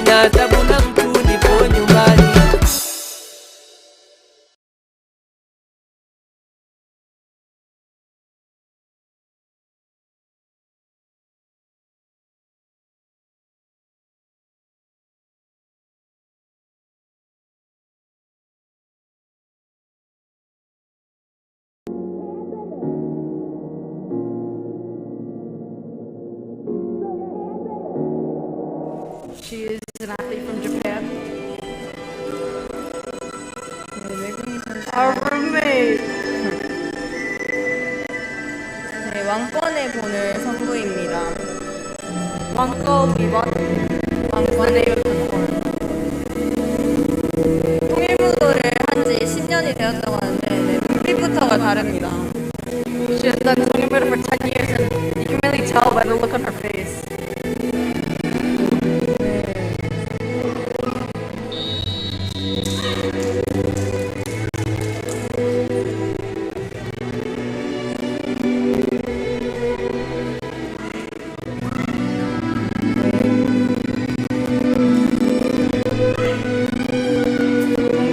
sina tabu na mtu nipo nyumbani. She is an athlete from Japan. Our roommate. 네, 왕권의 본을 선보입니다. 왕꺼 위반. 왕권의 본. 통일무도를 한 지 10년이 되었다고 하는데 네, 눈빛부터가 다릅니다. She has done Tong-Il for 10 years and you can really tell by the look on her face.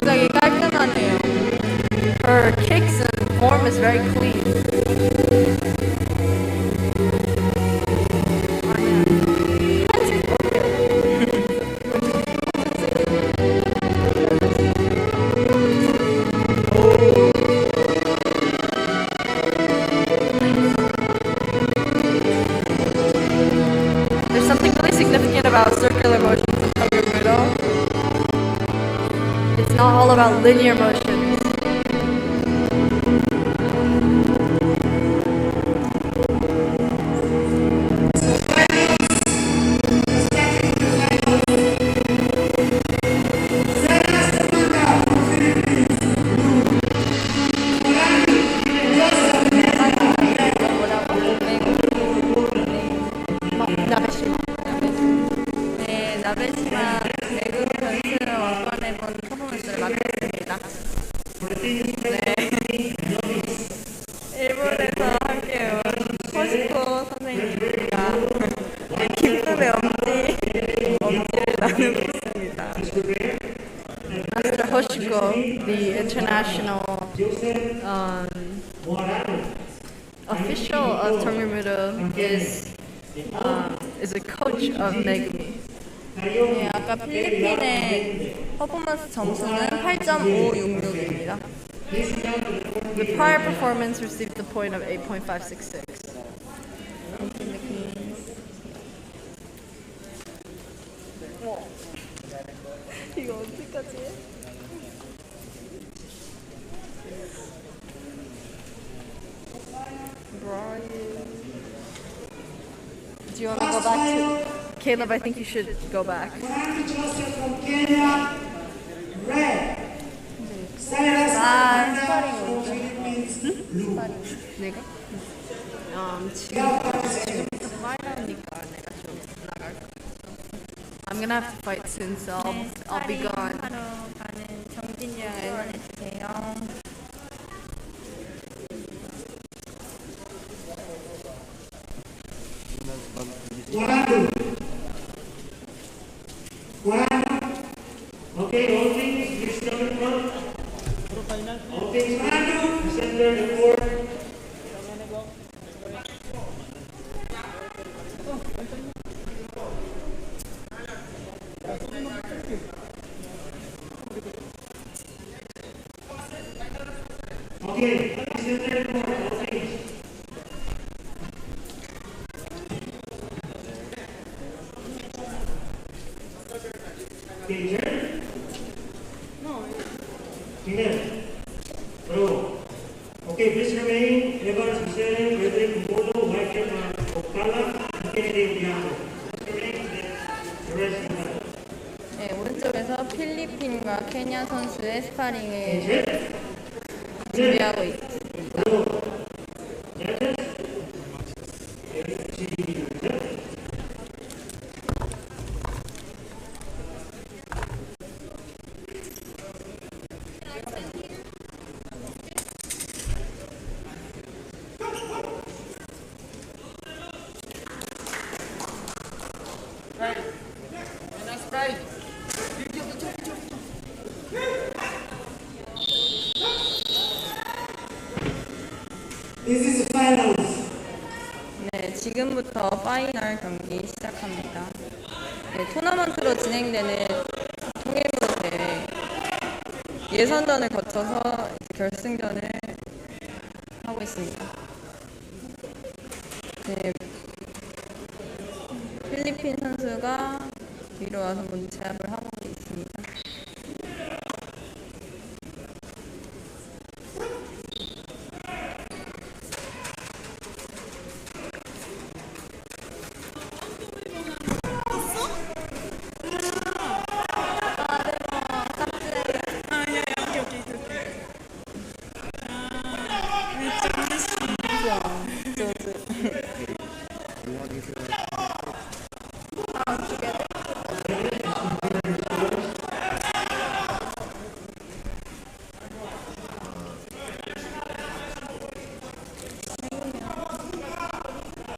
굉장히 깔끔하네요. Her kicks and form is very clean. There's something really significant about circular motions in Tong-Il. It's not all about linear motions. 네, 나베시마 외국 선수 왕권의 본 퍼포먼스를 맡았습니다. 네. 일본에서 함께 온 호시코 선생님과 기쁨의 엄지를 나누고 있습니다. Master Hoshiko, the international official of Tong-Il is a coach of Megumi. 네, 아까 필리핀의 퍼포먼스 점수는 8.566입니다. The prior performance received the point of 8.566. 이거 언제까지 해? Do you want to go back to Caleb? I think you should go back. 내가? 지금부터 파이널이니까 내가 좀 나갈 거. I'm gonna have to fight soon, so I'll be gone. 하러 가는 정진이 형 응원해주세요. Okay, all things, please come in front. All things, center and forward. Okay, center and forward, all things. Okay, turn. Tingnan. Bro. Okay, please remain. Evans, Hussein, Frederick, Moo-Do, Michael, Okala, Kennedy, Bianco. Remain, the rest of them. 네, 오른쪽에서 필리핀과 케냐 선수의 스파링을 준비하고 있습니다. This is finals. 네, 지금부터 파이널 경기 시작합니다. 네, 토너먼트로 진행되는 통일부 대회 예선전을 거쳐서 이제 결승전을 하고 있습니다. 네, 필리핀 선수가 위로 와서 먼저 제압을 하고 있습니다.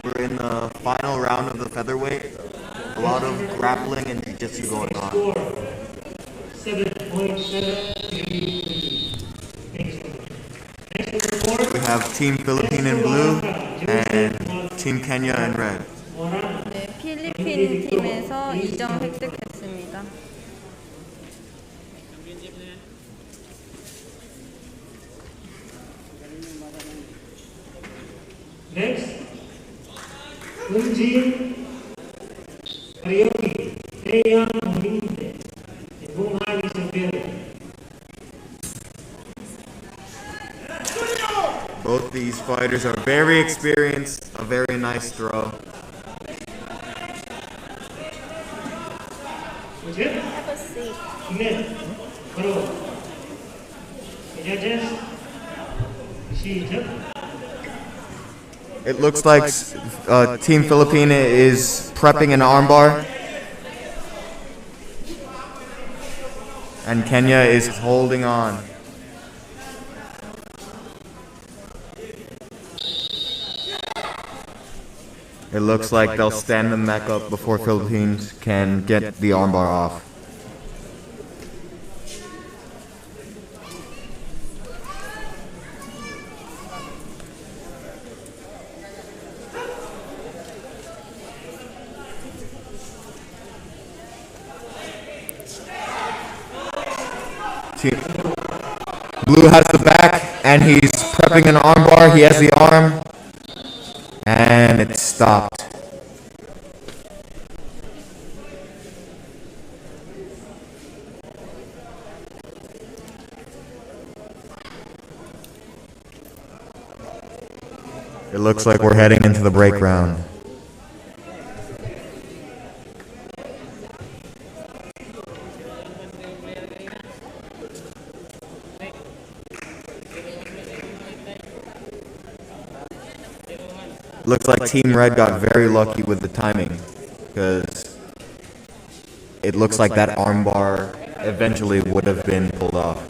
We're in the final round of the featherweight. A lot of grappling and jiu-jitsu going on. Score 7.7. We have Team Philippine in blue and Team Kenya in red. 네, 필리핀 팀에서 2점 획득했습니다. Next, Tong-Il, Arioki, Taeyang Molinde, and Bunghai Isabel. Both these fighters are very experienced. A very nice throw. What's it? Have a seat. Amen. Bravo. Judges, 시작. It looks like Team Philippine is prepping an armbar. And Kenya is holding on. It looks like they'll stand them back up before Philippines can get the armbar off. Blue has the back, and he's prepping an armbar. He has the arm, and it stopped. It looks like we're heading into the break round. Looks like Team Red got very lucky with the timing, because it looks like that armbar eventually would have been pulled off.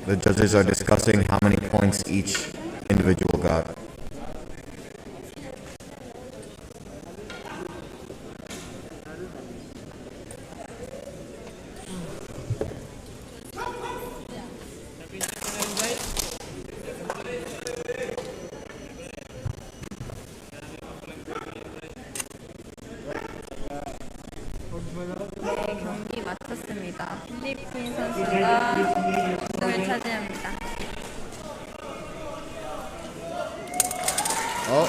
The judges are discussing how many points each individual got. 네, 경기 마쳤습니다. 필리핀 선수가 우승을 차지합니다. Oh,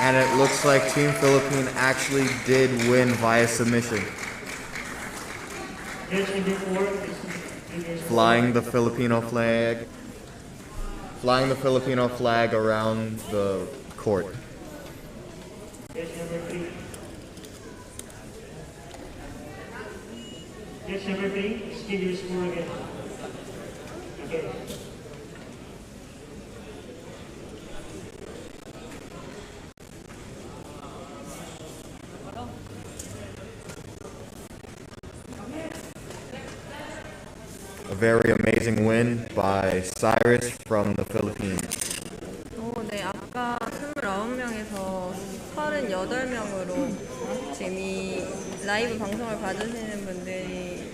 and it looks like Team Philippine actually did win via submission. Judge number 4. Flying the Filipino flag around the court. Judge number 3. Judge number 3, just give your score again. Okay. A very amazing win by Cyrus from the Philippines. 네, 아까 29명에서 36 8명으로 지금 이 라이브 방송을 봐주시는 분들이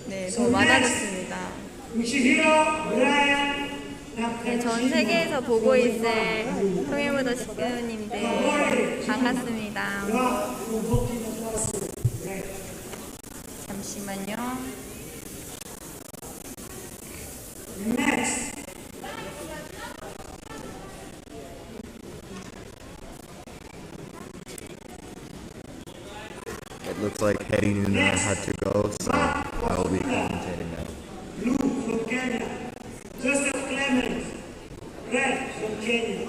네, 더 많아졌습니다. 네, 전 세계에서 보고 있을 통일무도 식구님들 반갑습니다. 잠시만요. It looks like Hetty Nuna had to go, so I will be commentating now. Blue from Kenya. Joseph Clemens. Red from Kenya.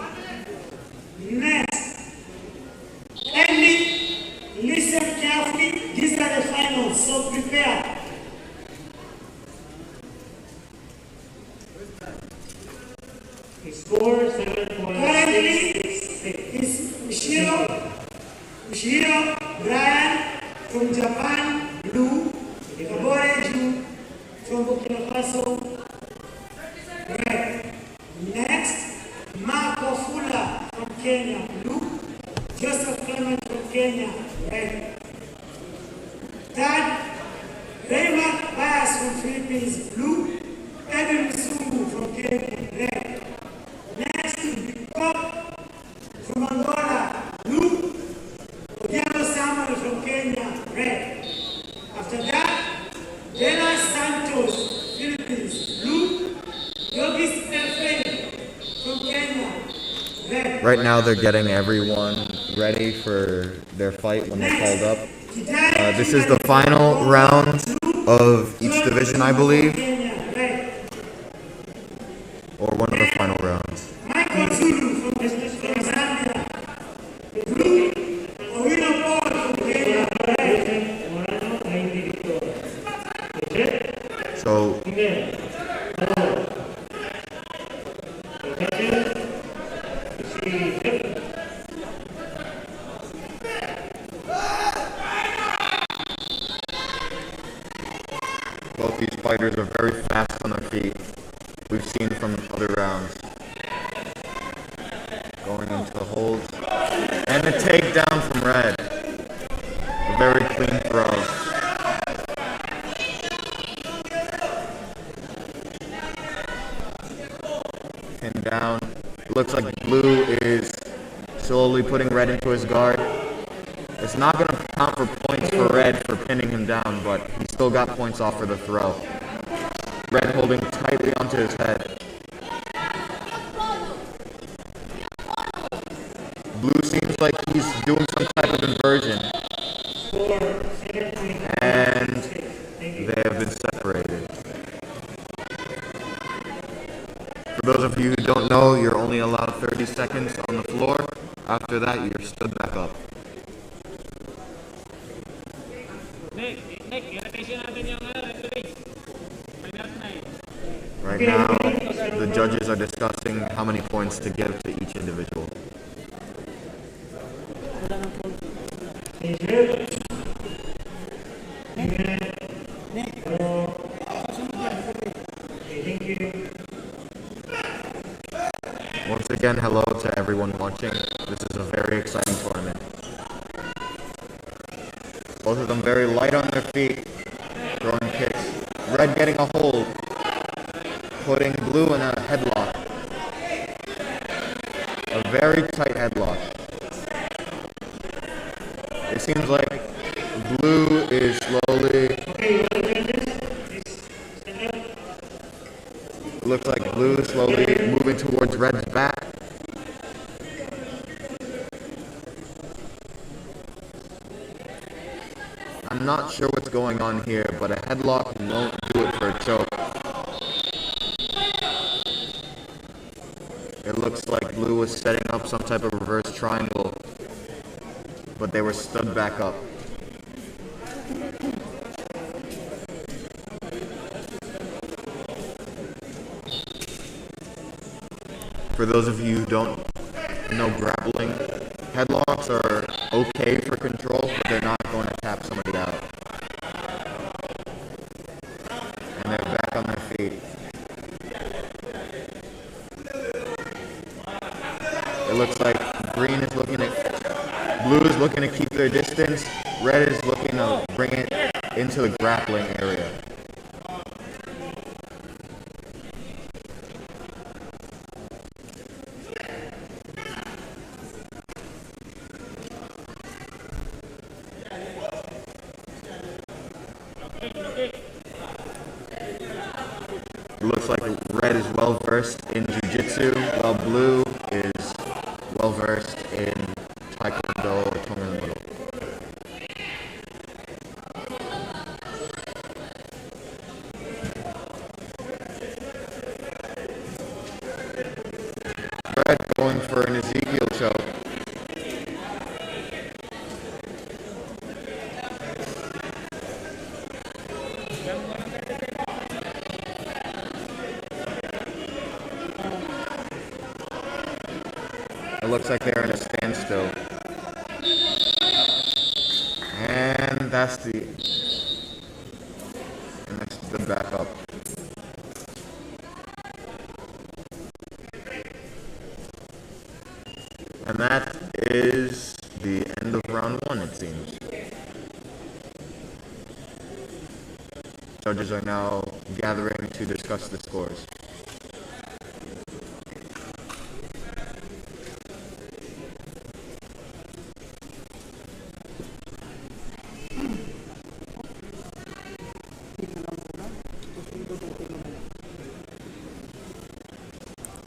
Next. Andy, listen carefully. These are the finals, so prepare. The score 7.666. Is Ushiro Brian from Japan, blue. Kabore Ju from Burkina Faso, red. Next, Marco Fula from Kenya, blue. Joseph Clement from Kenya, red. Third, Raymond Bass from Philippines, blue. Edwin Sungu from Kenya, red. Next, Bikop from Angola, blue. Odiano Samuel from Kenya, red. After that, Dela Santos, Philippines, blue. Yogis Efrain from Kenya, red. Right now they're getting everyone ready for their fight when they're called up. This is the final round of each division, I believe. Or one of the final rounds. Michael Zulu from Zambia, blue. Owino Paul from Kenya, red. So both these fighters are very fast on their feet. We've seen from other rounds. Going into the holds. And a takedown from Red. A very clean throw. Pinned down. It looks like Blue is slowly putting Red into his guard. It's not going to count for points for Red for pinning him down, but he still got points off for the throw. Red holding tightly onto his head. Blue seems like he's doing some type of inversion. And they have been separated. For those of you who don't know, you're only allowed 30 seconds on the floor. After that, you're stood back up. Right now, the judges are discussing how many points to give to each individual. Once again, hello to everyone watching. This is a very exciting tournament. Both of them very light on their feet, throwing kicks. Red getting a hold, putting Blue in a headlock. A very tight headlock. It seems like Blue is slowly... It looks like Blue is slowly moving towards Red's back. I'm not sure what's going on here, but a headlock won't do it for a choke. It looks like Blue was setting up some type of reverse triangle, but they were stood back up. For those of you who don't know grappling, headlocks are okay for control, but they're not going to tap somebody out. And they're back on their feet. It looks like Green is looking at is looking to keep their distance. Red is looking to bring it into the grappling area. It looks like red is well versed in jiu-jitsu, while blue is well versed in taekwondo or Tong-Il. Red going for an Ezekiel choke. It looks like they're in a standstill. And that's the backup. And that is the end of round one, it seems. Judges are now gathering to discuss the scores.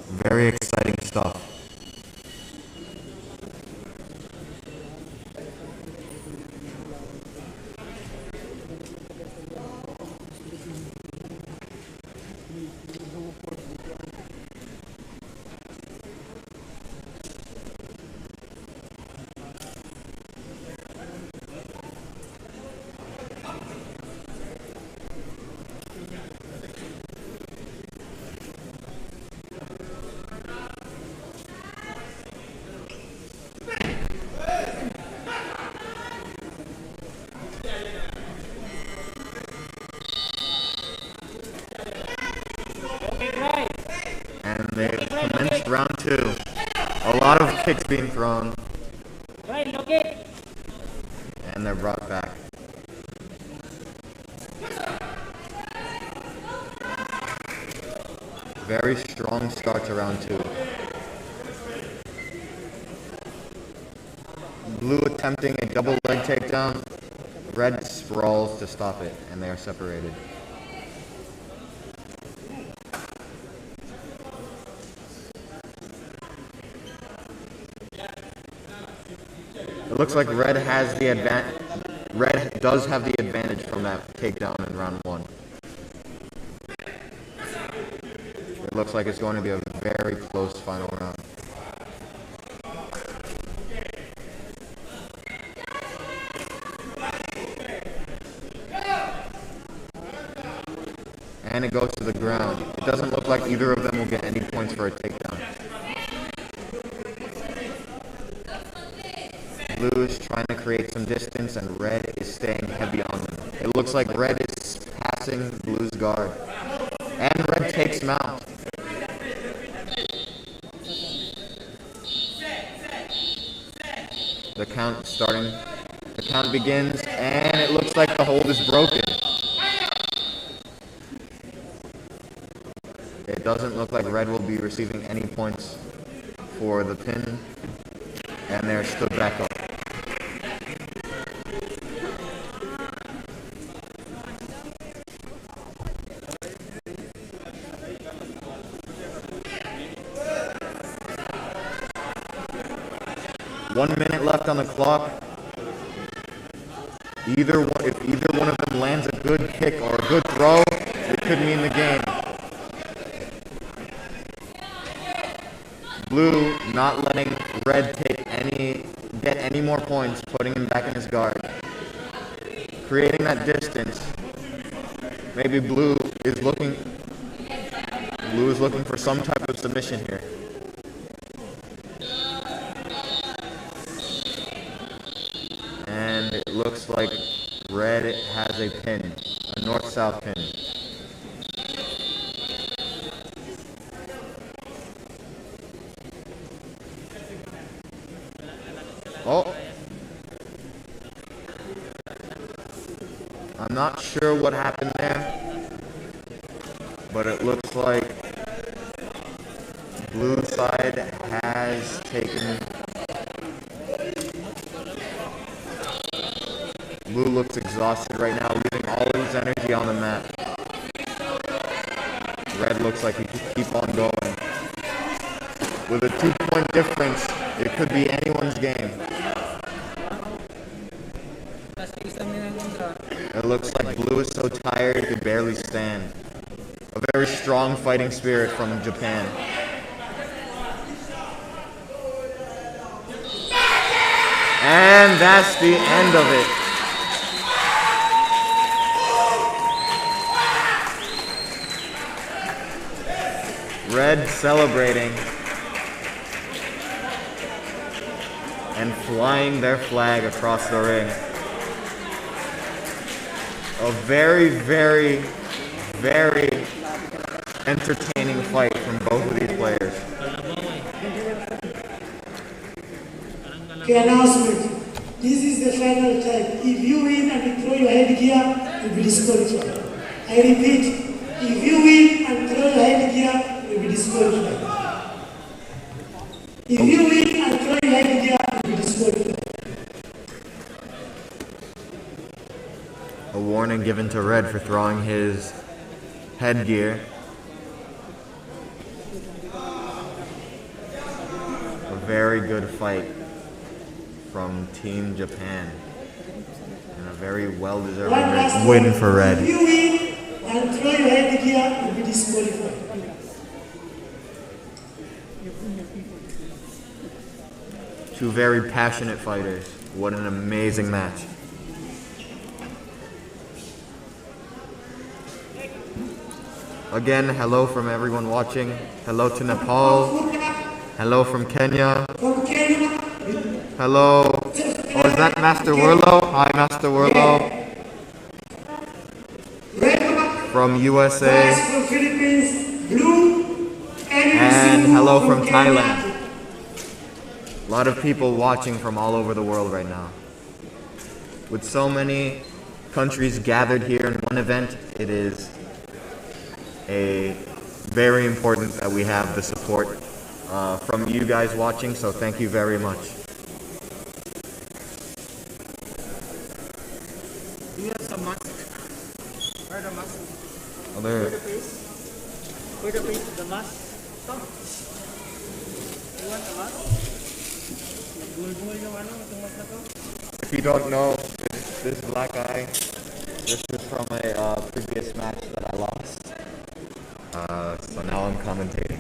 Very exciting stuff. And they commenced round two. A lot of kicks being thrown. And they're brought back. Very strong start to round two. Blue attempting a double leg takedown. Red sprawls to stop it, and they are separated. It looks like Red has the advantage. Red does have the advantage from that takedown in round one. It looks like it's going to be a very close final round. And it goes to the ground. It doesn't look like either of them will get any points for a takedown. Blue is trying to create some distance, and Red is staying heavy on them. It looks like Red is passing Blue's guard. And Red takes him out. The count begins, and it looks like the hold is broken. It doesn't look like Red will be receiving any points for the pin, and they're stood back up. One minute left on the clock. If either one of them lands a good kick or a good throw, it could mean the game. Blue not letting Red get any more points, putting him back in his guard. Creating that distance. Maybe Blue is looking for some type of submission here. And it looks like Red has a pin, a north-south pin. Oh, I'm not sure what happened there, but it looks like blue side has taken. Blue looks exhausted right now, leaving all his energy on the mat. Red looks like he can keep on going. With a 2-point difference, it could be anyone's game. It looks like blue is so tired he could barely stand. A very strong fighting spirit from Japan. And that's the end of it. Red celebrating and flying their flag across the ring. A very, very, very entertaining fight from both of these players. Okay, announcement. This is the final time. If you win and you throw your headgear, you'll be disqualified. I repeat, if you win and throw your headgear, you'll be disqualified. If you win and throw your headgear, you'll be disqualified. A warning given to Red for throwing his headgear. A very good fight from Team Japan. And a very well-deserved win for Red. If you win and throw your headgear, you'll be disqualified. Two very passionate fighters. What an amazing match. Again, hello from everyone watching. Hello to Nepal. Hello from Kenya. Hello. Oh, is that Master Werlo? Hi, Master Werlo. From USA. And hello from Thailand. A lot of people watching from all over the world right now. With so many countries gathered here in one event, it is very important that we have the support from you guys watching, so thank you very much. Do you have some mask? Where the mask? Oh, there. Where the face? Where the face? The mask? Stop. You want the mask? Nagulbul yung ano, itong mask na to? If you don't know, this black guy, this is from a previous match that I lost. So now I'm commentating.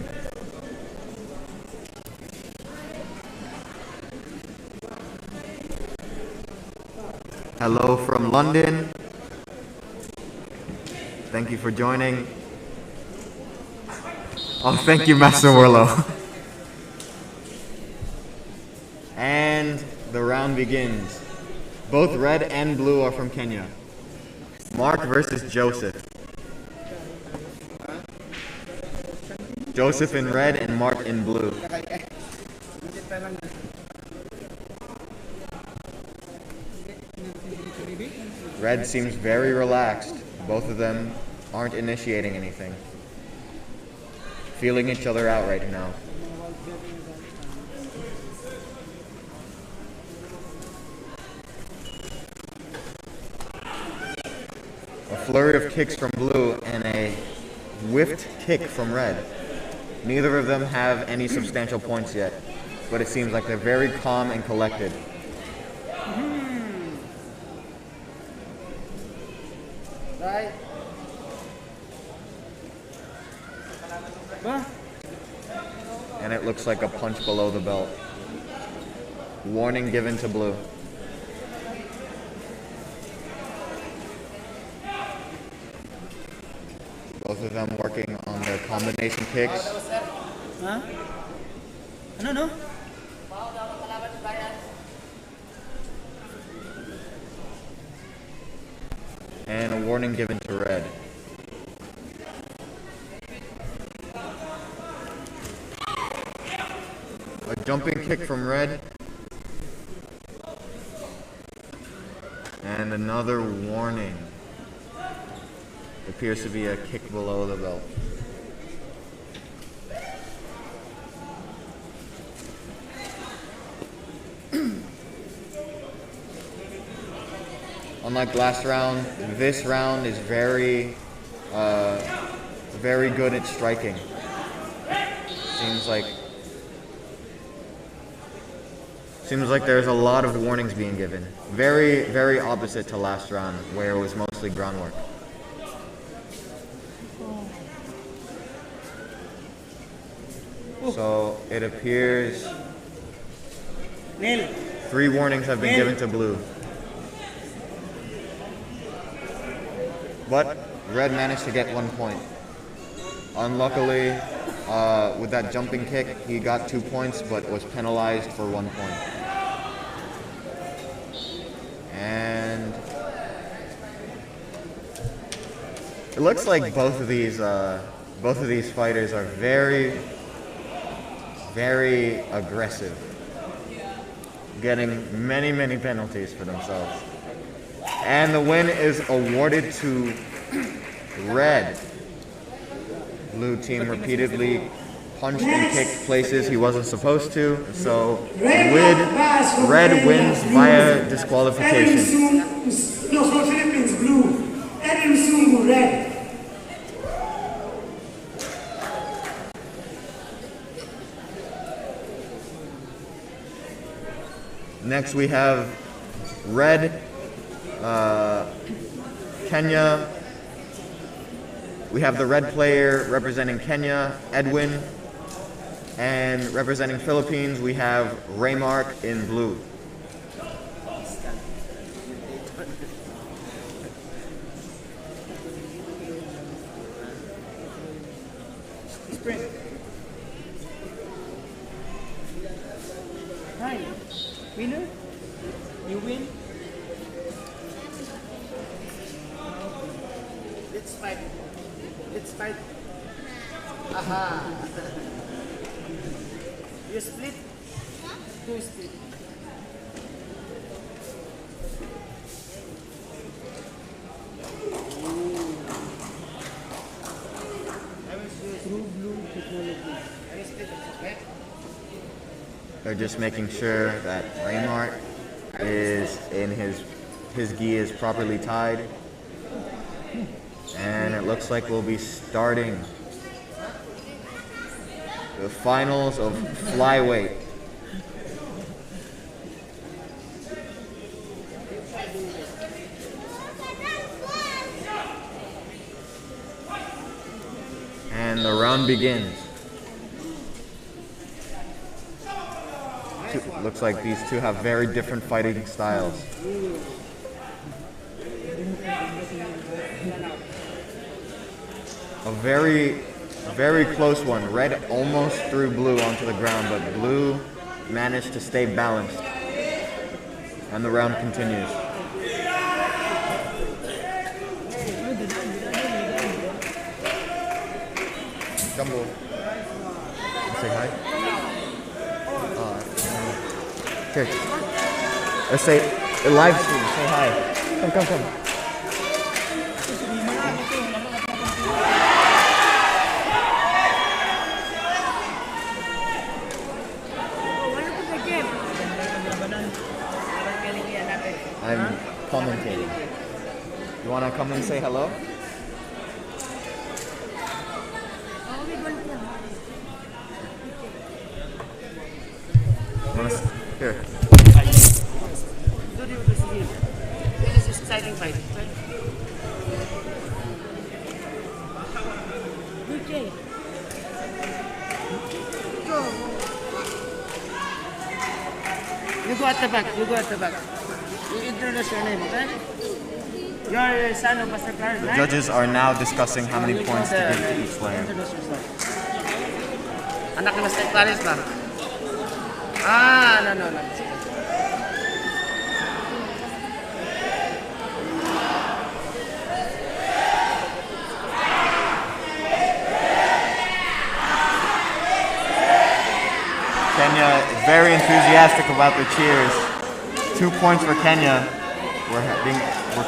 Hello from London. Thank you for joining. Oh, thank you, Master Werlo. And the round begins. Both red and blue are from Kenya. Mark versus Joseph. Joseph in red and Mark in blue. Red seems very relaxed. Both of them aren't initiating anything. Feeling each other out right now. A flurry of kicks from blue and a whiffed kick from red. Neither of them have any substantial points yet, but it seems like they're very calm and collected. Right. And it looks like a punch below the belt. Warning given to blue. Both of them working on their combination kicks. Huh? No. And a warning given to red. A jumping kick from red. And another warning. appears to be a kick below the belt. Unlike last round, this round is very good at striking. Seems like there's a lot of warnings being given. Very opposite to last round, where it was mostly groundwork. So it appears 3 warnings have been given to blue. But red managed to get 1 point. Unluckily, with that jumping kick, he got 2 points, but was penalized for 1 point. And it looks like both of these fighters are very aggressive, getting many penalties for themselves. And the win is awarded to red. Blue team repeatedly punched and kicked places he wasn't supposed to, so red wins via disqualification. No, for Philippines, blue. Edwin Sungu, red. Next we have red, Kenya. We have the red player representing Kenya, Edwin, and representing Philippines, we have Raymark in blue. Sprint. Hi. Winner? You win? Let's fight. Let's fight. Aha. You split? Two split. They're just making sure that Raymark is in his gi is properly tied. And it looks like we'll be starting the finals of flyweight. And the round begins. Looks like these two have very different fighting styles. A very close one. Red almost threw blue onto the ground, but blue managed to stay balanced. And the round continues. Jumbo. Say hi. Here. Let's say a live stream. Say hi. Come. I'm commentating. You wanna come and say hello? Here. This is exciting fight. Okay. Go. You go at the back. You introduce your name, okay? You're son of Master Clark, The right? judges are now discussing how many points to give to each player. Introduce yourself. Anak ni Master Clark ba? Ah, no. Kenya is very enthusiastic about the cheers. 2 points for Kenya. We're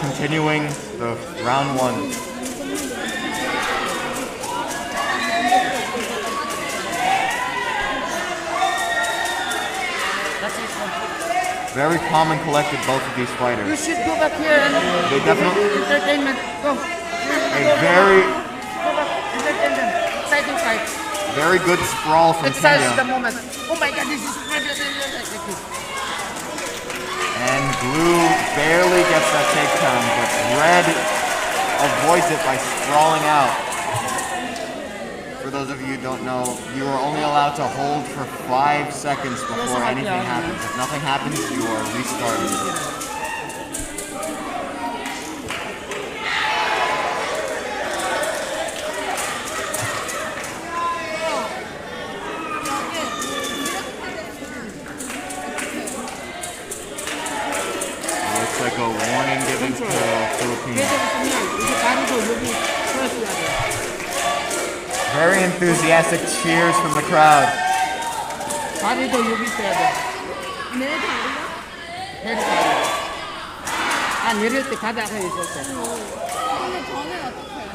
continuing the round 1. Very calm and collected, both of these You fighters. should go back here and They definitely entertainment. Go. a very, Go back. Entertain them. Exciting fight. very good sprawl from Exercise the Kenya. moment. Oh my God, this is And blue barely gets that takedown, but red avoids it by sprawling out. For those of you who don't know, you are only allowed to hold for 5 seconds before anything happens. If nothing happens, you are restarting. Looks like a warning given to Philippines. 이제 다리도 여기 서 있어야 돼. Very enthusiastic cheers from the crowd. 다리도 여기 있어야 돼. 내 다리가? 내릴 다리. 아, 내릴 때 가다가 있었어. 근데 저는 어떡해요?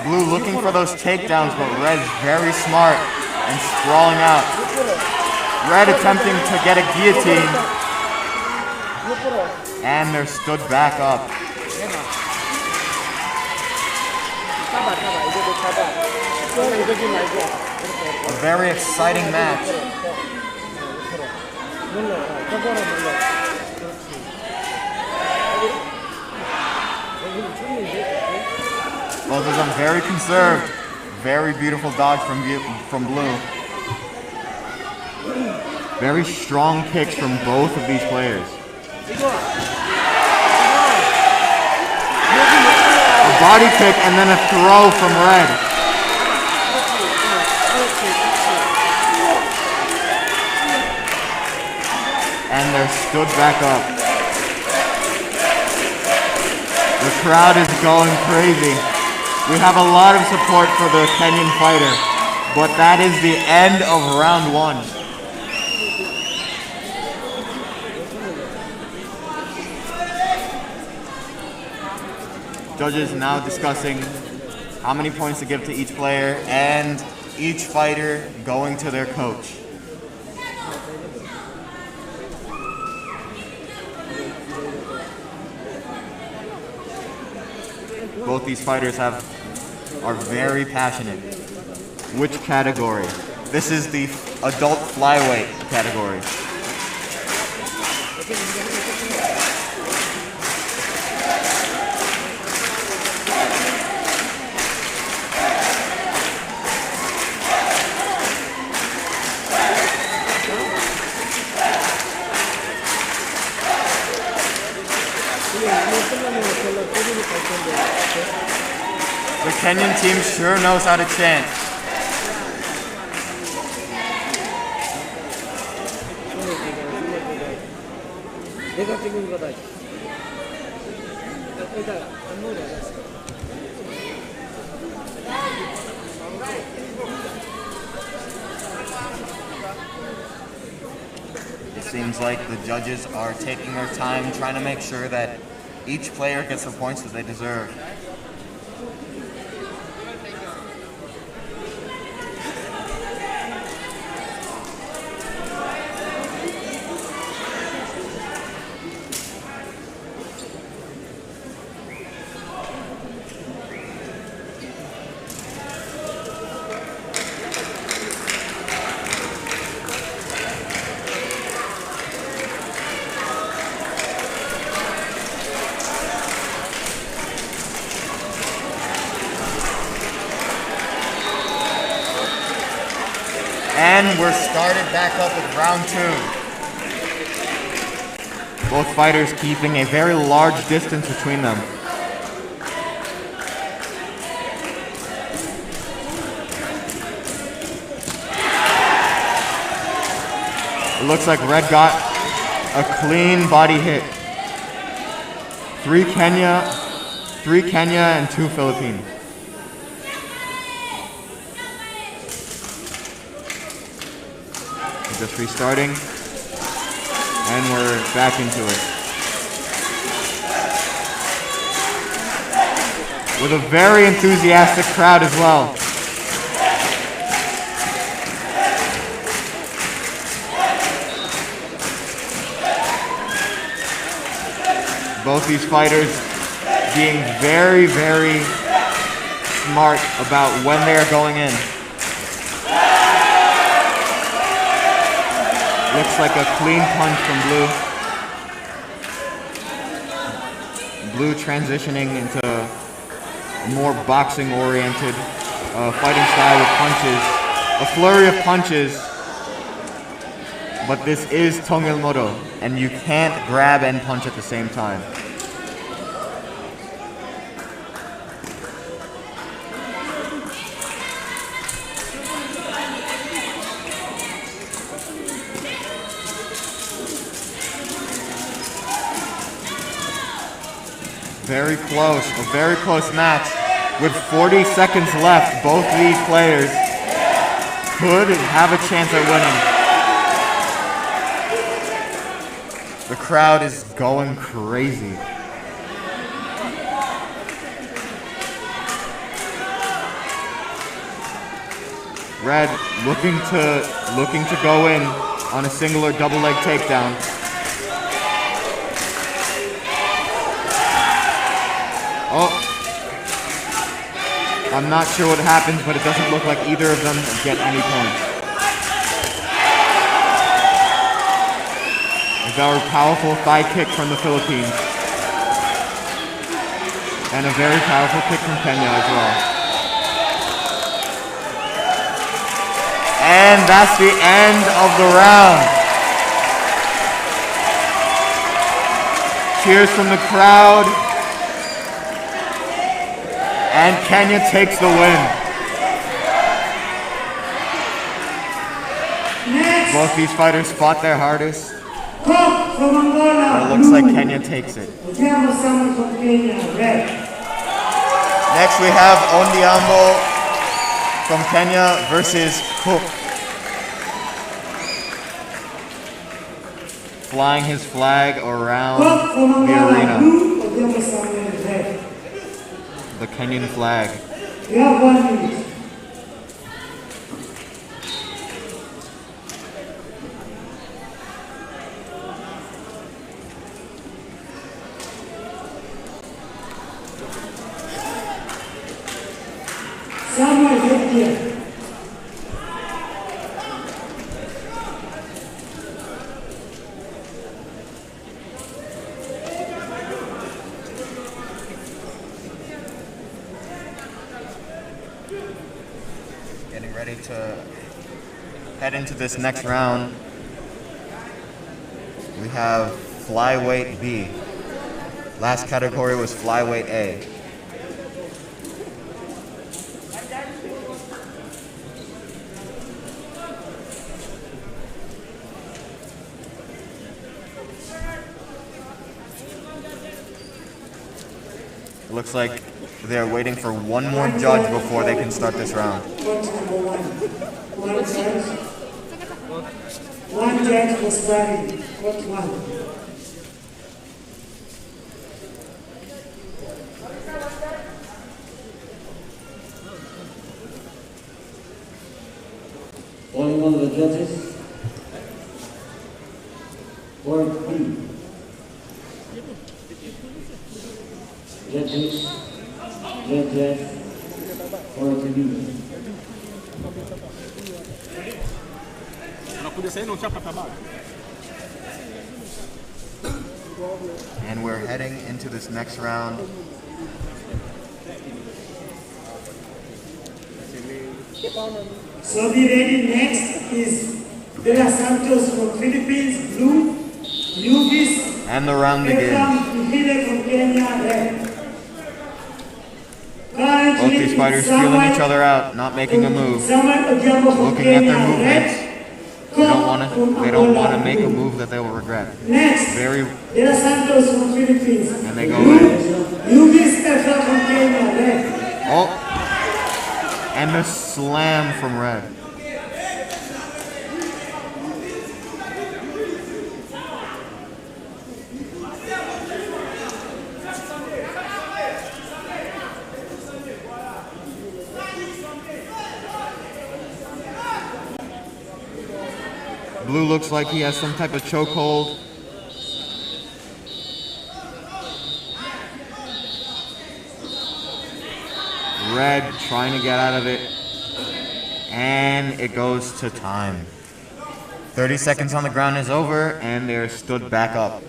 Blue looking for those takedowns, but Red's very smart and sprawling out. Red attempting to get a guillotine, and they're stood back up. 잡아. 이제도 잡아. 그거는 이러지 말고. A very exciting match. 눌러. 저거로 눌러. Both of them very conserved. Very beautiful dodge from Blue. Very strong kicks from both of these players. A body kick and then a throw from Red. And they're stood back up. The crowd is going crazy. We have a lot of support for the Kenyan fighter, but that is the end of round 1. Judges now discussing how many points to give to each player and each fighter going to their coach. Both these fighters are very passionate. Which category? This is the adult flyweight category. The Kenyan team sure knows how to chant. 내가 찍은 거다. 일단 안 먹어야 돼. It seems like the judges are taking their time trying to make sure that each player gets the points that they deserve. And we're started back up with round 2. Both fighters keeping a very large distance between them. It looks like Red got a clean body hit. 3 Kenya and 2 Philippines. Just restarting, and we're back into it. With a very enthusiastic crowd as well. Both these fighters being very, very smart about when they're going in. Looks like a clean punch from Blue. Blue transitioning into a more boxing-oriented fighting style with punches. A flurry of punches. But this is Tong-Il Moo-Do, and you can't grab and punch at the same time. Very close, a very close match. With 40 seconds left, both these players could have a chance at winning. The crowd is going crazy. Red looking to go in on a single or double leg takedown. Oh, I'm not sure what happens, but it doesn't look like either of them get any points. A very powerful thigh kick from the Philippines. And a very powerful kick from Kenya as well. And that's the end of the round. Cheers from the crowd. And Kenya takes the win. Next, Both these fighters fought their hardest. Cook from Angola. But it looks like Kenya takes it. Otiambo Samuel from Kenya, red. Next we have Ondiambo from Kenya versus Cook. Flying his flag around Cook from the Angola, arena. blue. Otiambo Samuel, red. The Kenyan flag. We have 1 minute. Samuel, get here. Getting ready to head into this next round. We have flyweight B. Last category was flyweight A. It looks like they're waiting for one more judge before they can start this round. Court number 1. One judge was buried. Court 1. Calling on the judges. Court B. Judges. Court B. And we're heading into this next round. So be ready. Next is De La Santos from Philippines, blue. Lugis. And the round begins. From Kenya, red. Both these fighters feeling each other out, not making a move. Looking at their movements. They don't want to make a move that they will regret. Next, Very, De La Santos from Philippines. and they go in. Lugis from Kenya, red. Oh, and the slam from Red. Blue looks like he has some type of chokehold. Red trying to get out of it. And it goes to time. 30 seconds on the ground is over, and they're stood back up.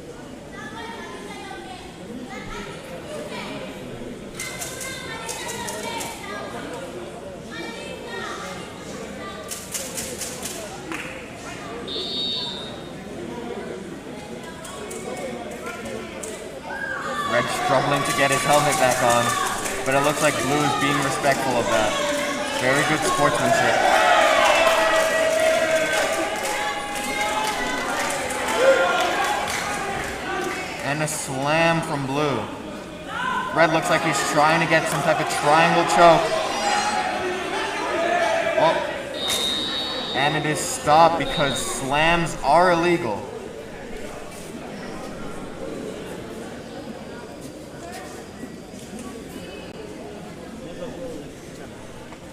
Red's struggling to get his helmet back on, but it looks like Blue is being respectful of that. Very good sportsmanship. And a slam from Blue. Red looks like he's trying to get some type of triangle choke. Oh. And it is stopped because slams are illegal.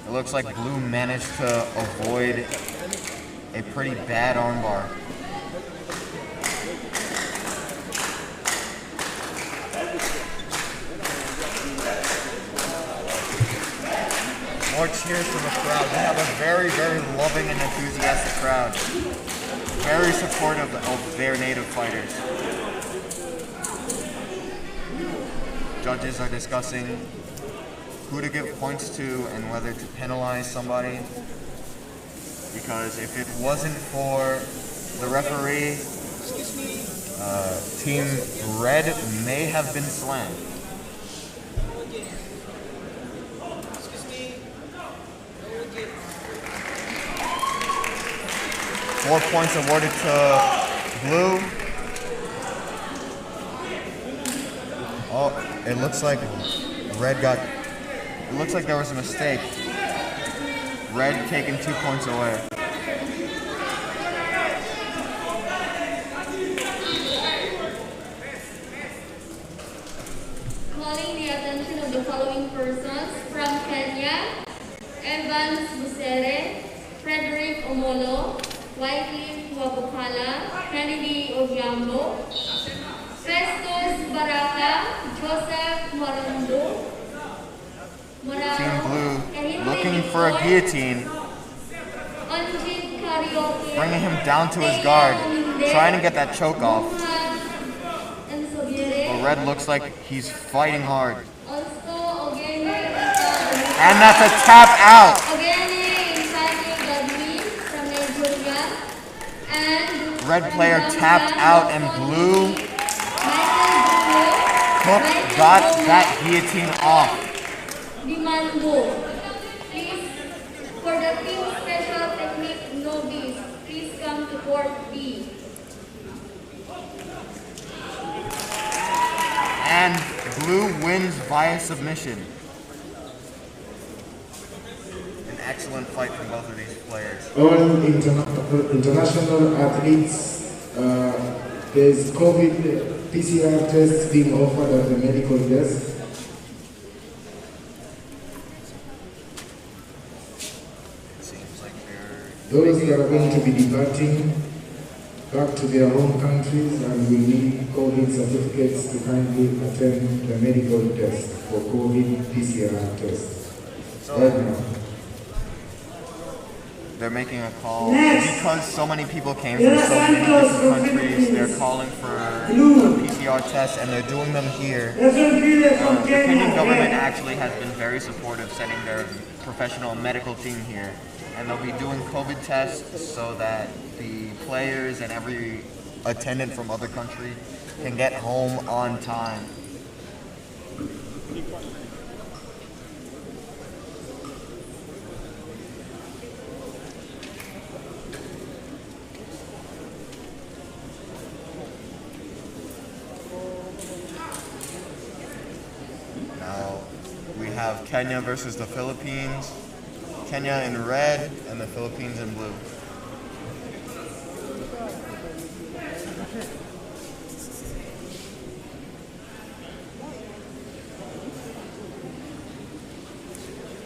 It looks like Blue managed to avoid a pretty bad armbar. More cheers from the crowd. We have a very, very loving and enthusiastic crowd. Very supportive of their native fighters. Judges are discussing who to give points to and whether to penalize somebody. Because if it wasn't for the referee, Team Red may have been slammed. Four points awarded to Blue. Oh, it looks like Red got... It looks like there was a mistake. Red taking 2 points away. Calling the attention of the following persons from Kenya: Evans Busere, Frederick Omolo, Wycliffe Wabukala, Kennedy Ogiambo, Festus Baraka, Joseph Marondo, Team Blue looking for a guillotine, bringing him down to his guard, trying to get that choke off. But Red looks like he's fighting hard. And that's a tap out. Red player tapped out, and Blue got that guillotine off. Demando. Please, for the team special technique novice, please come to court B. And Blue wins via submission. An excellent fight from both of these players. All international athletes, there's COVID PCR tests being offered at the medical desk. Those that are going to be departing back to their home countries and will need COVID certificates to kindly attend the medical test for COVID PCR test. Right now. They're making a call because so many people came from so many different countries. They're calling for a PCR test, and they're doing them here. The Kenyan government actually has been very supportive, sending their professional medical team here, and they'll be doing COVID tests so that the players and every attendant from other countries can get home on time. Now we have Kenya versus the Philippines. Kenya in red and the Philippines in blue.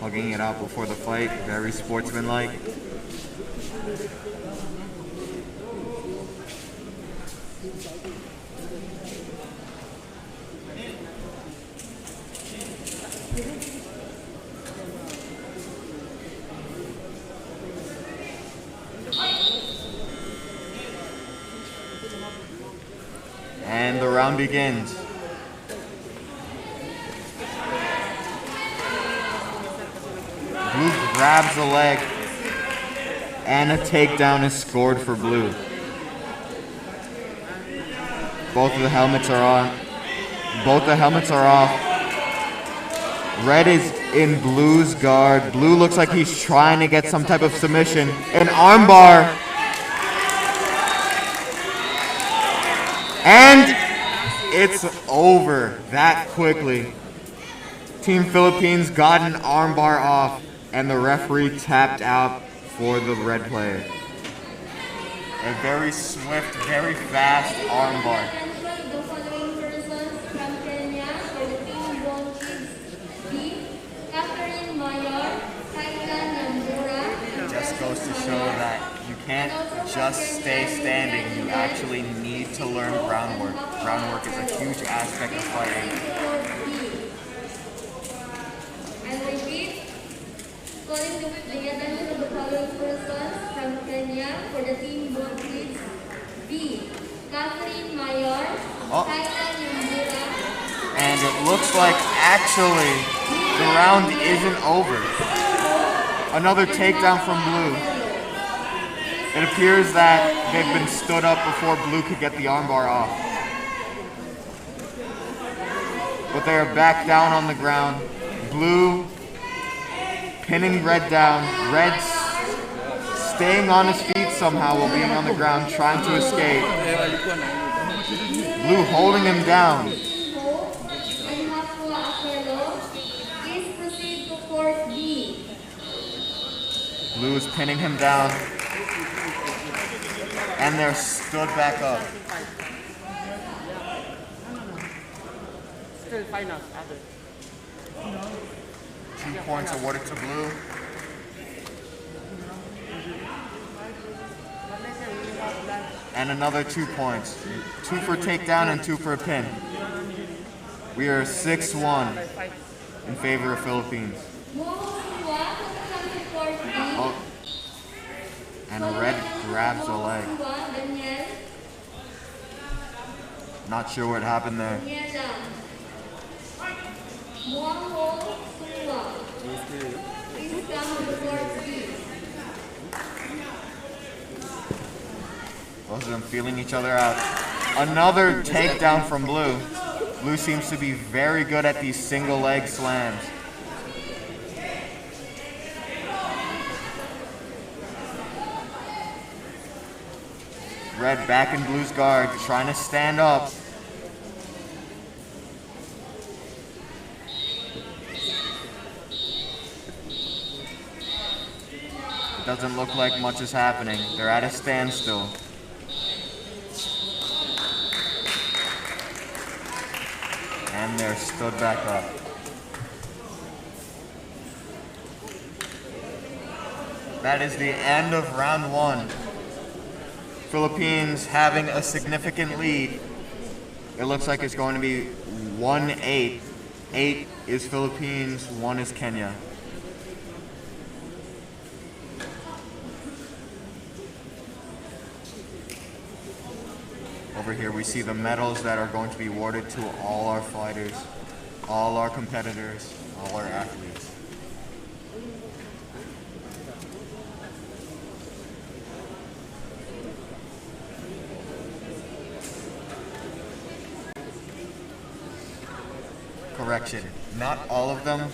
Hugging it out before the fight, very sportsmanlike. round begins. Blue grabs the leg, and a takedown is scored for Blue. Both of the helmets are on. Both the helmets are off. Red is in Blue's guard. Blue looks like he's trying to get some type of submission. An armbar. And it's over that quickly. Team Philippines got an armbar off, and the referee tapped out for the red player. A very swift, very fast armbar. The following persons from Kenya for the team Bone Kids B. Catherine Mayor, Kailan Nambura. It just goes to show that you can't just stay standing. You actually need to learn groundwork. Groundwork is a huge aspect of fighting. And repeat, calling the attention of the following persons from Kenya for the team Bone Kids B. Catherine Mayor, Kailan Nambura. And it looks like actually the round isn't over. Another takedown from Blue. It appears that they've been stood up before Blue could get the armbar off. But they are back down on the ground. Blue pinning Red down. Red staying on his feet somehow while being on the ground, trying to escape. Blue holding him down. Please proceed to court B. Blue is pinning him down. And they're stood back up. Still final. 2 points awarded to Blue. And another 2 points. 2 for takedown and 2 for a pin. We are 6-1 in favor of Philippines. Oh. And Red grabs a leg. Not sure what happened there. Both of them feeling each other out. Another takedown from Blue. Blue seems to be very good at these single leg slams. Red back in Blue's guard, trying to stand up. It doesn't look like much is happening. They're at a standstill. And they're stood back up. That is the end of round 1. Philippines having a significant lead. It looks like it's going to be 1-8. 8 is Philippines, 1 is Kenya. Over here we see the medals that are going to be awarded to all our fighters, all our competitors, all our athletes. Correction, not all of them,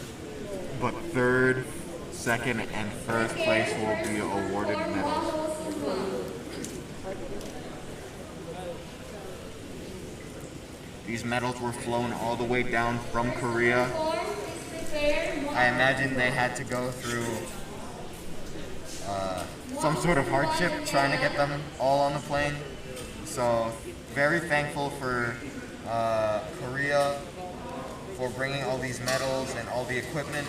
but 3rd, 2nd, and 1st place will be awarded medals. These medals were flown all the way down from Korea. I imagine they had to go through some sort of hardship trying to get them all on the plane. So very thankful for Korea for bringing all these medals and all the equipment.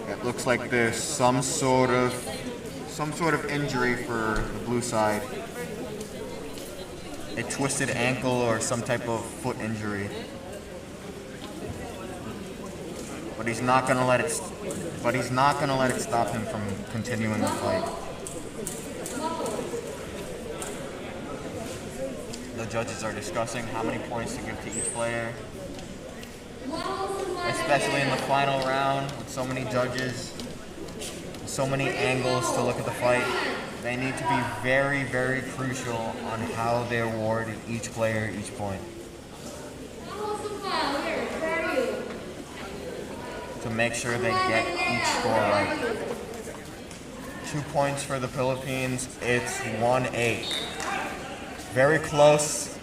It looks like there's some sort of injury for the blue side. A twisted ankle or some type of foot injury. but he's not gonna let it. But he's not gonna let it stop him from continuing the fight. The judges are discussing how many points to give to each player, especially in the final round with so many judges, so many angles to look at the fight. They need to be very, very crucial on how they award each player each point, to make sure they get each score right. 2 points for the Philippines. It's 1-8. Very close.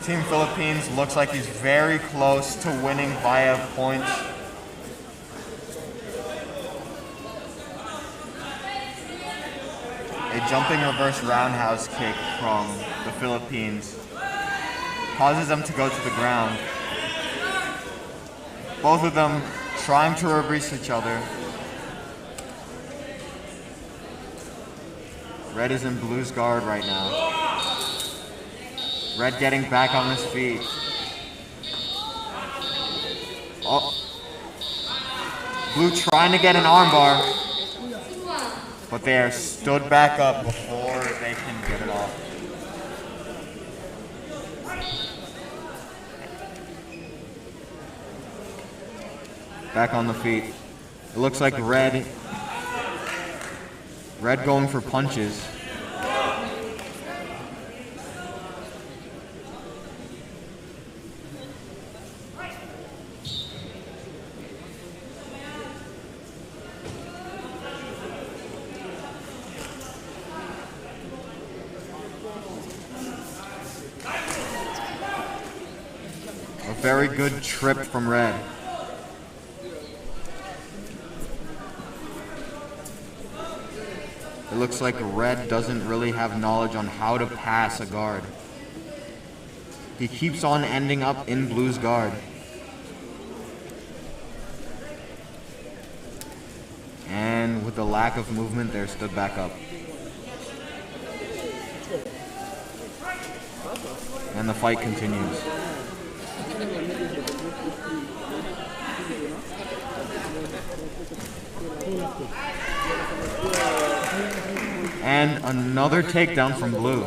Team Philippines looks like he's very close to winning via points. A jumping reverse roundhouse kick from the Philippines causes them to go to the ground. Both of them trying to reverse each other. Red is in blue's guard right now. Red getting back on his feet. Oh. Blue trying to get an armbar, but they are stood back up before they can get it off. Back on the feet. It looks like Red going for punches. A very good trip from Red. It looks like Red doesn't really have knowledge on how to pass a guard. He keeps on ending up in blue's guard. And with the lack of movement, they're stood back up. And the fight continues. And another takedown from Blue.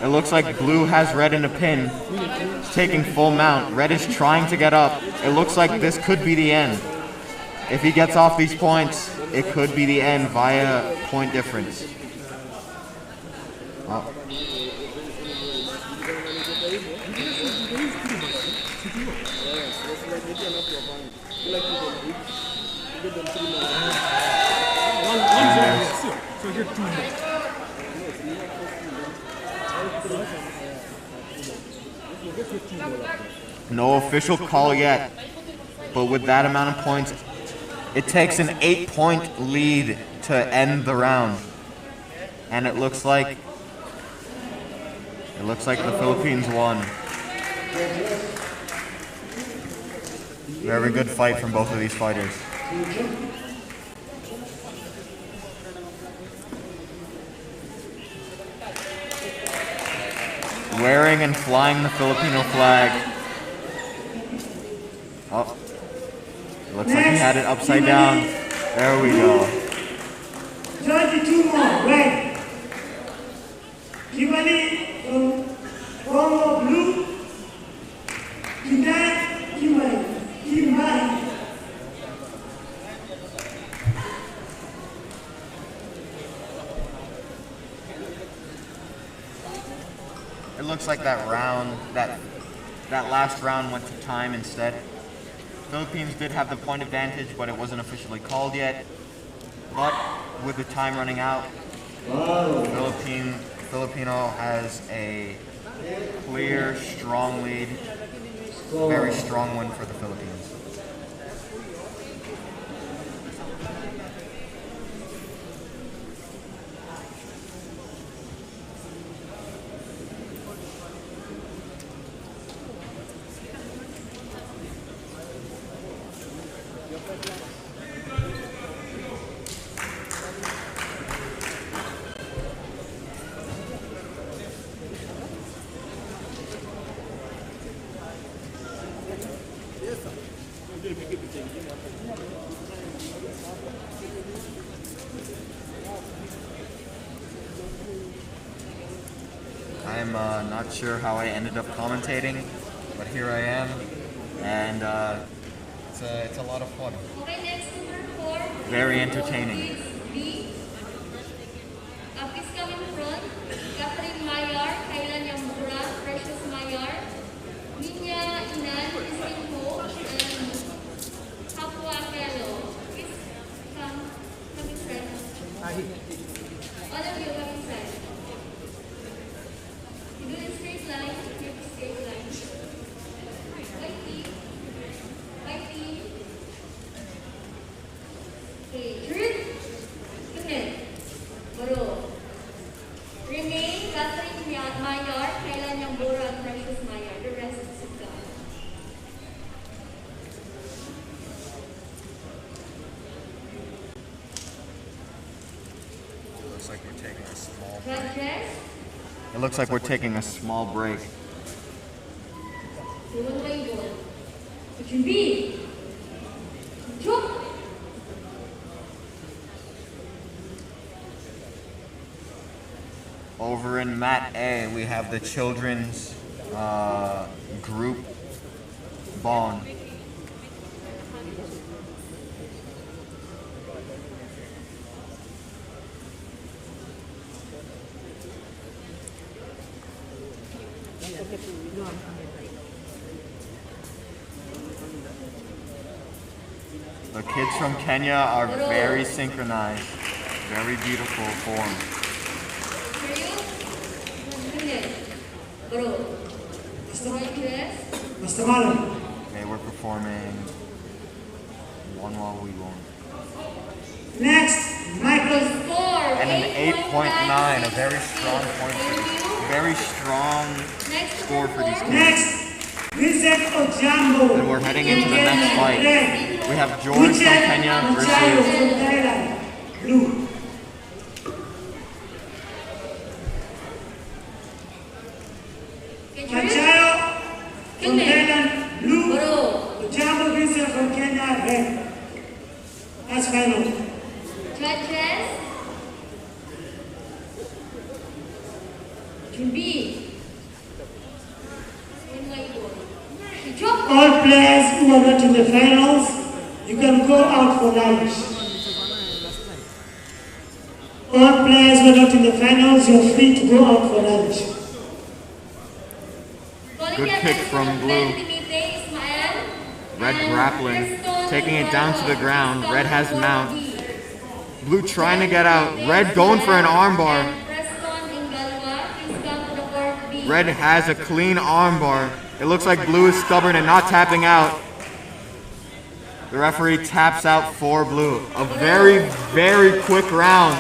It looks like Blue has Red in a pin. He's taking full mount. Red is trying to get up. It looks like this could be the end. If he gets off these points, it could be the end via point difference. Oh. No official call yet, but with that amount of points, it takes an 8-point lead to end the round. And it looks like the Philippines won. Very good fight from both of these fighters. Wearing and flying the Filipino flag. Oh, looks like he had it upside down. There we go. 32 more, right? Kimani from blue. Kimani. It looks like that round, that last round went to time instead. Philippines did have the point advantage, but it wasn't officially called yet. But with the time running out, Filipino has a clear, strong lead. Very strong win for the Philippines. I'm not sure how I ended up commentating, but here I am, and it's a lot of fun. Okay, next number 4. Very entertaining. B. Please come in front. Catherine Mayar, Kayla Nyambura, Precious Mayar, Ninya Inan, Christine Ho, and Hapua Kello. Please come inside. All of you come inside. You do a straight line, keep a straight line. White team. White team. Okay, truth. Tingnan. Baro. Remain, Catherine Mayar, Kayla Nyambura, and Precious Mayar. The rest is sit down. Looks like we're taking a small Judges, It looks like we're taking a small break. tulong kayo. Jubi. Chuk. Over in Mat A, we have the children's group bond. The kids from Kenya are very synchronized, very beautiful form. Bro. White dress. Mr. Malam. They were performing One While We Won't. Next, Michael. Score. And an 8.9, a very strong point for these. Very strong score for these kids. Next, Vincent Ojambo. And we're heading into the next fight. We have George from Kenya versus Thailand. Blue. Machayo from Thailand, blue. Ojambo Vincent from Kenya, red. That's final. Judges. Jubi. All players who are not in the finals, you can go out for lunch. All players who are not in the finals, you're free to go out for lunch. Good kick from Blue. Red grappling, taking it down to the ground. Red has mount. Blue trying to get out. Red going for an armbar. Red has a clean armbar. It looks like Blue is stubborn and not tapping out. The referee taps out for Blue. A very, very quick round.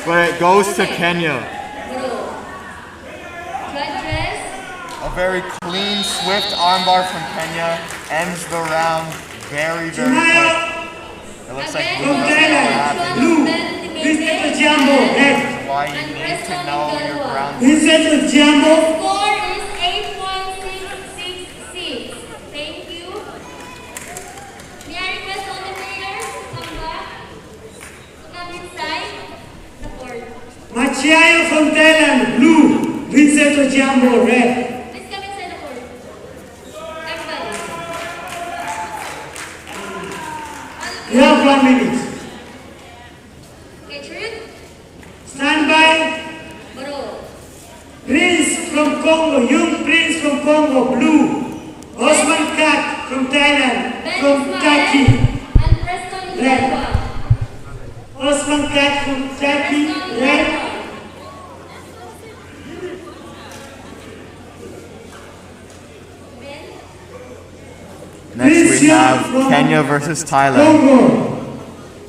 But it goes to Kenya. A very clean, swift armbar from Kenya ends the round very, very quick. It looks like Blue doesn't know what happened. Blue, Vincent Ojambo, red. That's why you need to know your ground. Vincent Ojambo. Score is 8.666. Thank you. May I request all the players to come back? To come inside the court. Machayo from Thailand, blue. Vincent Ojambo, red. Please come inside the court. Everybody. You have 1 minute. Okay, truth. Stand by. Baro. Prince from Congo, young Prince from Congo, blue. Osman Kat from Thailand, Ben from Ismael Turkey. and Preston Red. Igalwa. Osman Kat from Turkey, Preston red. Igalwa. Ben. Next we have Kenya versus Thailand. Congo,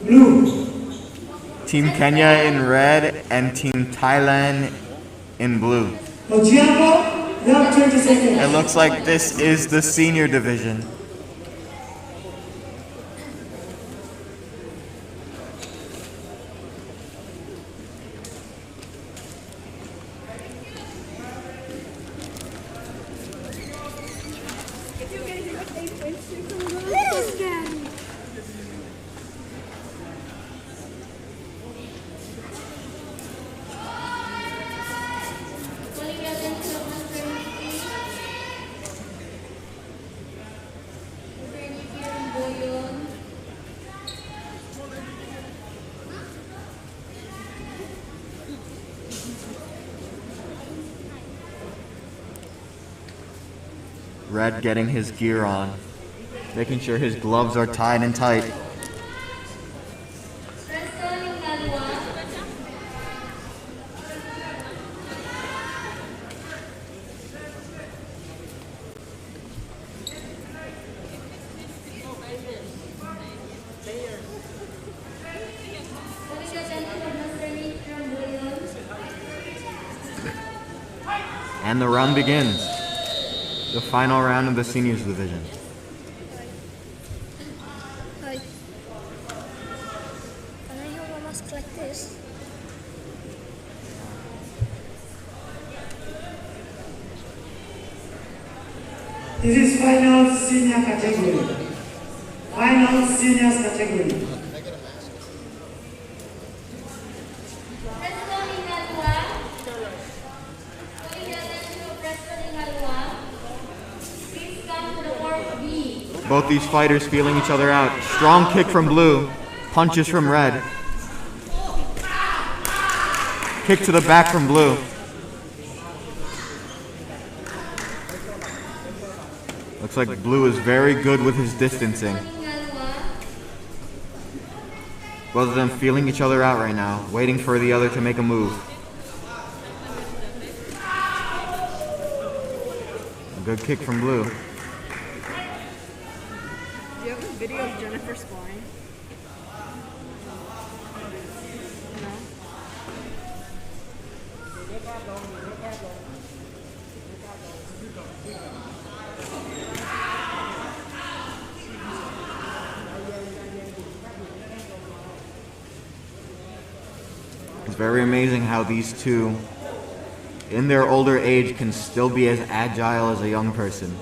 blue. Team Kenya in red and Team Thailand in blue. Ojambo, you have 20 seconds. It looks like this is the senior division. Calling your Red getting his gear on, making sure his gloves are tied and tight. And the round begins. The final round of the seniors division. Hi. Can I have a mask like this? This is final senior category. Final seniors category. Both these fighters feeling each other out. Strong kick from blue, punches from red. Kick to the back from blue. Looks like blue is very good with his distancing. Both of them feeling each other out right now, waiting for the other to make a move. A good kick from blue. Do you have a video of Jennifer scoring? No? It's very amazing how these two, in their older age, can still be as agile as a young person.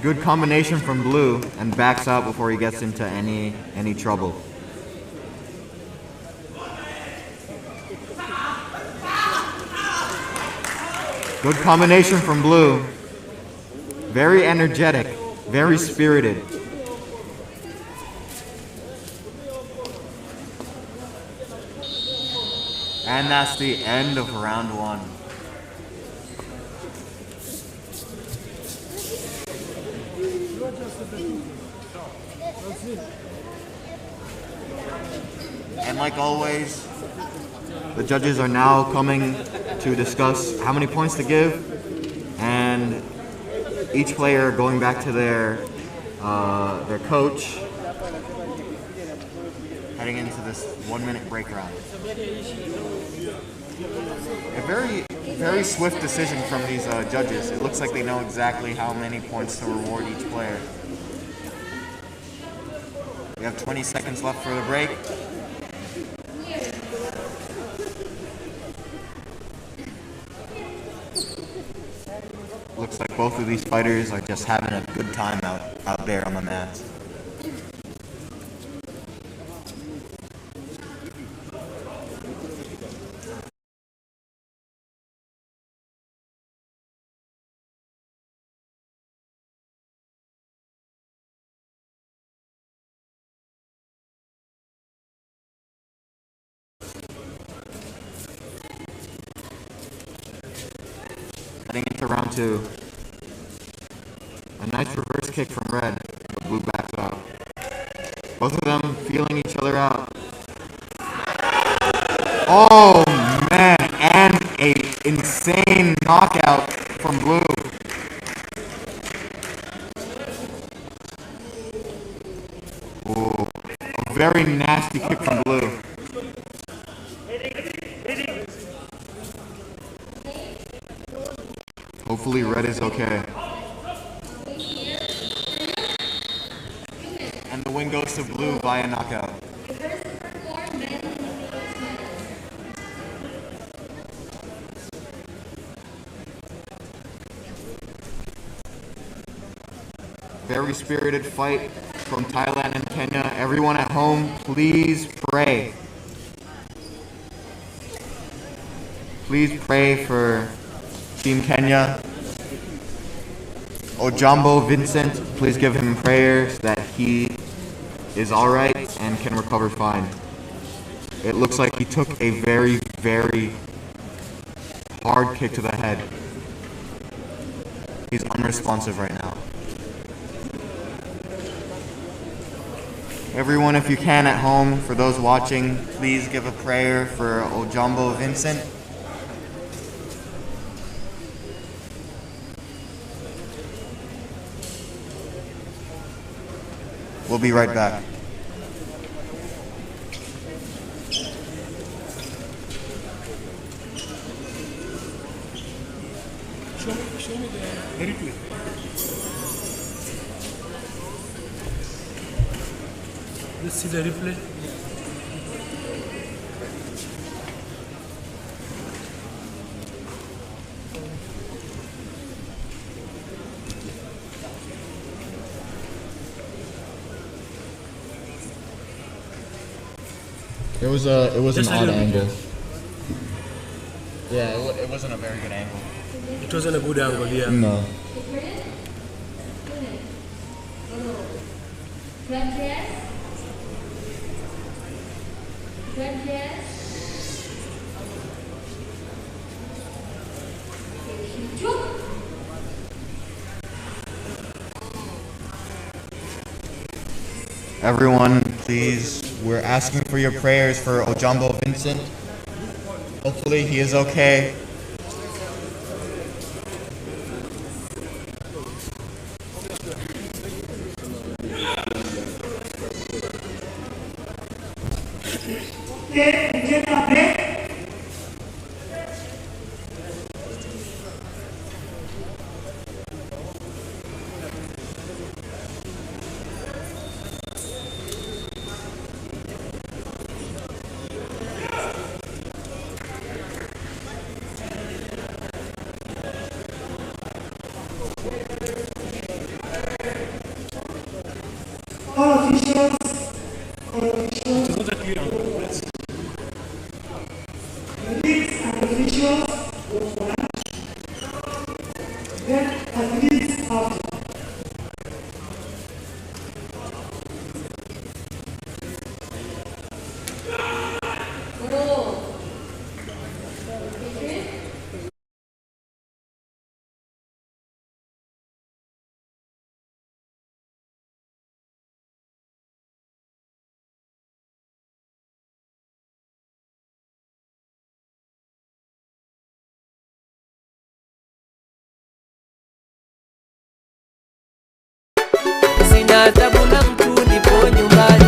Good combination from blue, and backs out before he gets into any trouble. Good combination from blue. Very energetic, very spirited. And that's the end of round one. And like always, the judges are now coming to discuss how many points to give, and each player going back to their coach, heading into this 1 minute break round. A very swift decision from these judges. It looks like they know exactly how many points to reward each player. We have 20 seconds left for the break. Looks like both of these fighters are just having a good time out there on the mats. Heading into round two. A nice reverse kick from red, but blue backs out. Both of them feeling each other out. Oh man, and a insane knockout from blue. Ooh, a very nasty kick from blue. Hopefully red is okay. And the win goes to blue by a knockout. Very spirited fight from Thailand and Kenya. Everyone at home, please pray. Please pray for Team Kenya. Ojambo Vincent, please give him prayers that he is alright and can recover fine. It looks like he took a very hard kick to the head. He's unresponsive right now. Everyone, if you can at home, for those watching, please give a prayer for Ojambo Vincent. We'll be right back. Show me the replay. Let's see the replay. It was Just an a odd little bit. angle. Yeah, it wasn't a very good angle. It wasn't a good angle, yeah. No. Everyone, please, we're asking for your prayers for Ojambo Vincent. Hopefully he is okay. All officials, It was not a clear angle. Let's see. colleagues and officials go for lunch. Then athletes after. Sina tabu na mtu nipo nyumbani.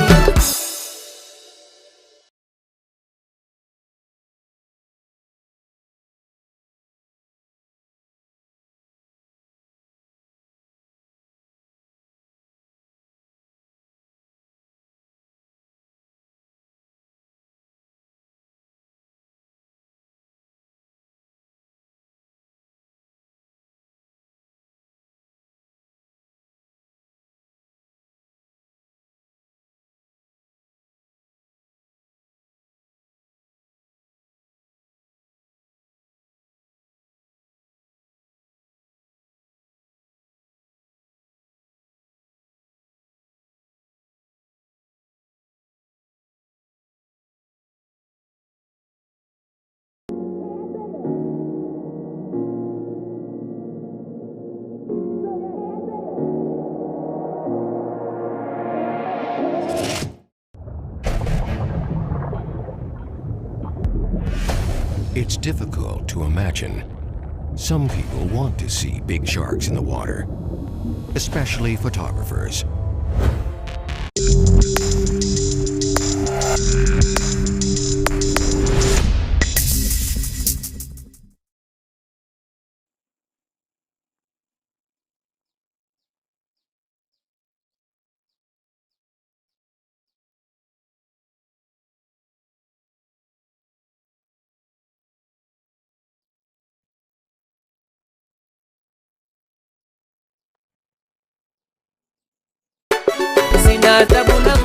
It's difficult to imagine. Some people want to see big sharks in the water, especially photographers. Sina tabu na